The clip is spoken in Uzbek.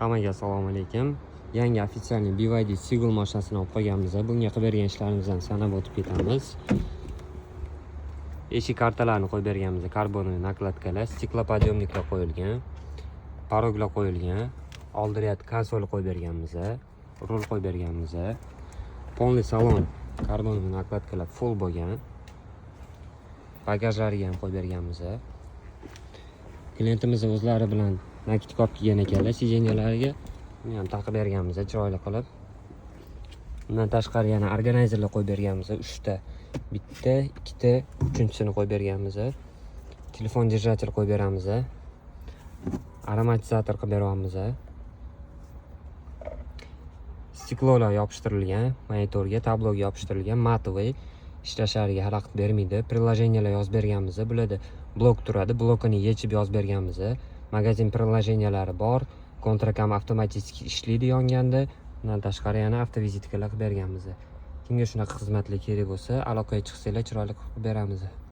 Hammaga assalomu alaykum. Yangi ofitsialniy BYD Sigul mashinasini olib qo'yganmiz. Bunga qilib bergan ishlarimizni sanab o'tib ketamiz. Eshik kartalarini qo'yib berganmiz. Karbonli nakladkalar, stiklopodъемniklar qo'yilgan, paroglar qo'yilgan, oldi rad konsol qo'yib berganmiz, rul qo'yib berganmiz. Polni salon karbonli nakladkalar full bo'lgan. Bagajlariga ham qo'yib berganmiz. Klientimiz o'zlari bilan nakit olib kelgan ekanlar, sijeniyalariga buni ham taqib berganmiz chiroyli qilib. Bundan tashqari yana organizerlar qo'yib berganmiz. 3 ta, bitta, ikkita, uchinchisini qo'yib berganmiz. Telefon держатель qo'yib beramiz. Aromatizator qilib beramiz. Stiklolar yopishtirilgan, monitorga, tabloga yopishtirilgan, matoviy ishlashlariga xalaqit bermaydi. Priложениyalar yozib berganmiz. Bularda blok turadi, blokini yechib yozib berganmiz. Magazin priложениялari bor. Kontrakam avtomatik ishlaydi yonganda. Bundan tashqari yana avtovizitkalar qilib berganmiz. Kimga shunaqa xizmatlar kerak bo'lsa, aloqaga chiqsanglar chiroyli qilib beramiz.